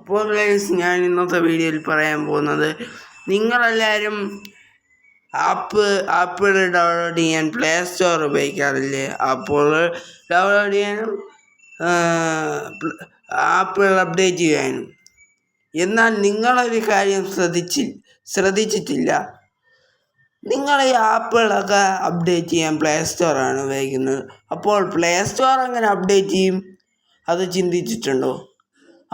അപ്പോൾ ഗൈസ്, ഞാൻ ഇന്നത്തെ വീഡിയോയിൽ പറയാൻ പോകുന്നത്, നിങ്ങളെല്ലാവരും ആപ്പ് ഡൗൺലോഡ് ചെയ്യാൻ പ്ലേ സ്റ്റോർ ഉപയോഗിക്കാറില്ലേ? അപ്പോൾ ഡൗൺലോഡ് ചെയ്യാനും ആപ്പുകൾ അപ്ഡേറ്റ് ചെയ്യാനും. എന്നാൽ നിങ്ങളൊരു കാര്യം ശ്രദ്ധിച്ചിട്ടില്ല. നിങ്ങൾ ഈ ആപ്പുകളൊക്കെ അപ്ഡേറ്റ് ചെയ്യാൻ പ്ലേ സ്റ്റോറാണ് ഉപയോഗിക്കുന്നത്. അപ്പോൾ പ്ലേ സ്റ്റോർ എങ്ങനെ അപ്ഡേറ്റ് ചെയ്യും? അത് ചിന്തിച്ചിട്ടുണ്ടോ?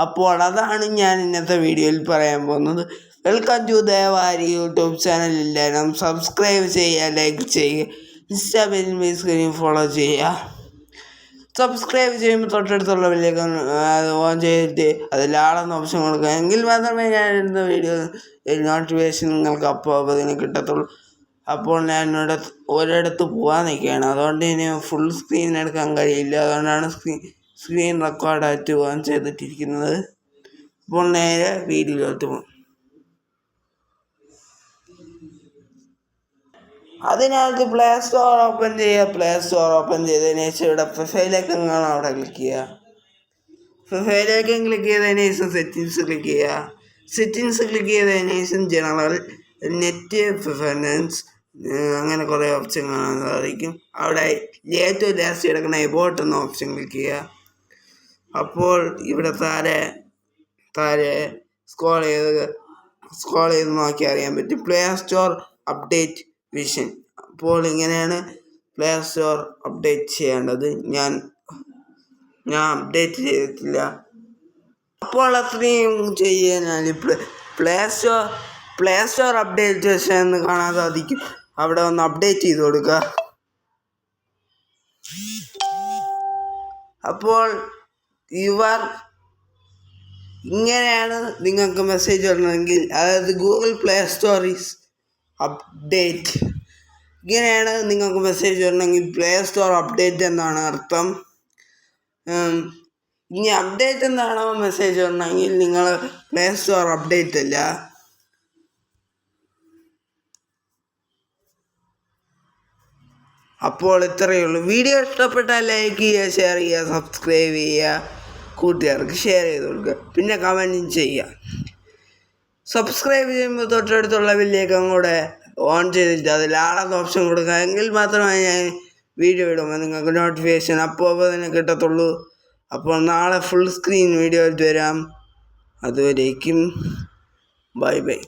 അപ്പോൾ അതാണ് ഞാൻ ഇന്നത്തെ വീഡിയോയിൽ പറയാൻ പോകുന്നത്. Welcome to Devari YouTube channel. എല്ലാവരും സബ്സ്ക്രൈബ് ചെയ്യുക, ലൈക്ക് ചെയ്യുക, ഇൻസ്റ്റാ പേജിൽ സ്ക്രീൻ ഫോളോ ചെയ്യുക. സബ്സ്ക്രൈബ് ചെയ്യുമ്പോൾ തൊട്ടടുത്തുള്ള ബെല്ലേക്ക് ഓൺ ചെയ്തിട്ട് അതിൽ ആളെന്ന ഓപ്ഷൻ കൊടുക്കുക. എങ്കിൽ മാത്രമേ ഞാൻ ഇടുന്ന വീഡിയോ നോട്ടിഫിക്കേഷൻ നിങ്ങൾക്ക് അപ്പോൾ അതിന് കിട്ടത്തുള്ളൂ. അപ്പോൾ ഞാൻ ഒരിടത്ത് പോകാൻ നിൽക്കുകയാണ്. അതുകൊണ്ട് ഇനി ഫുൾ സ്ക്രീൻ എടുക്കാൻ കഴിയില്ല. അതുകൊണ്ടാണ് സ്ക്രീൻ റെക്കോർഡായിട്ട് ഓൺ ചെയ്തിട്ടിരിക്കുന്നത്. അപ്പോൾ നേരെ വീഡിയോയിലോട്ട് പോകും. അതിനകത്ത് പ്ലേ സ്റ്റോർ ഓപ്പൺ ചെയ്യുക. പ്ലേ സ്റ്റോർ ഓപ്പൺ ചെയ്തതിന് ശേഷം ഇവിടെ പ്രൊഫൈലേക്ക് എങ്ങാനും അവിടെ ക്ലിക്ക് ചെയ്യുക. പ്രൊഫൈലേക്ക് ക്ലിക്ക് ചെയ്തതിന് ശേഷം സെറ്റിങ്സ് ക്ലിക്ക് ചെയ്യുക. സെറ്റിങ്സ് ക്ലിക്ക് ചെയ്തതിന് ശേഷം ജനറൽ, നെറ്റ് പ്രിഫറൻസ്, അങ്ങനെ കുറേ ഓപ്ഷൻ കാണാൻ സാധിക്കും. അവിടെ ഏറ്റവും ലാസ്റ്റ് കിടക്കുന്ന എബോട്ട് എന്ന ഓപ്ഷൻ ക്ലിക്ക് ചെയ്യുക. അപ്പോൾ ഇവിടെ താഴെ സ്ക്രോൾ ചെയ്ത് നോക്കി അറിയാൻ പറ്റും പ്ലേ സ്റ്റോർ അപ്ഡേറ്റ് വിഷൻ. അപ്പോൾ ഇങ്ങനെയാണ് പ്ലേ സ്റ്റോർ അപ്ഡേറ്റ് ചെയ്യേണ്ടത്. ഞാൻ അപ്ഡേറ്റ് ചെയ്തിട്ടില്ല. അപ്പോൾ അത്രയും ചെയ്യാൻ പ്ലേ സ്റ്റോർ അപ്ഡേറ്റ് വിഷൻ എന്ന് കാണാൻ സാധിക്കും. അവിടെ ഒന്ന് അപ്ഡേറ്റ് ചെയ്ത് കൊടുക്കുക. അപ്പോൾ ഇങ്ങനെയാണ് നിങ്ങൾക്ക് മെസ്സേജ് വരണമെങ്കിൽ, അതായത് Google play store is update. ഇങ്ങനെയാണ് നിങ്ങൾക്ക് മെസ്സേജ് വരണമെങ്കിൽ പ്ലേ സ്റ്റോർ അപ്ഡേറ്റ് എന്നാണ് അർത്ഥം. ഇനി അപ്ഡേറ്റ് എന്നാണോ മെസ്സേജ് വരണമെങ്കിൽ നിങ്ങൾ പ്ലേ സ്റ്റോർ അപ്ഡേറ്റ് അല്ല. അപ്പോൾ ഇത്രയേ ഉള്ളൂ. വീഡിയോ ഇഷ്ടപ്പെട്ടാൽ ലൈക്ക് ചെയ്യുക, ഷെയർ ചെയ്യുക, സബ്സ്ക്രൈബ് ചെയ്യുക, കൂട്ടുകാർക്ക് ഷെയർ ചെയ്ത് കൊടുക്കുക, പിന്നെ കമൻറ്റും ചെയ്യുക. സബ്സ്ക്രൈബ് ചെയ്യുമ്പോൾ തൊട്ടടുത്തുള്ള ബെല്ലേക്കും കൂടെ ഓൺ ചെയ്തിട്ട് അതിൽ ആളെന്ന ഓപ്ഷൻ കൊടുക്കുക. എങ്കിൽ മാത്രമേ ഞാൻ വീഡിയോ ഇടുമ്പോൾ നിങ്ങൾക്ക് നോട്ടിഫിക്കേഷൻ അപ്പോൾ തന്നെ കിട്ടത്തുള്ളൂ. അപ്പോൾ നാളെ ഫുൾ സ്ക്രീൻ വീഡിയോ ആയിട്ട് വരാം. അതുവരേക്കും ബൈ ബൈ.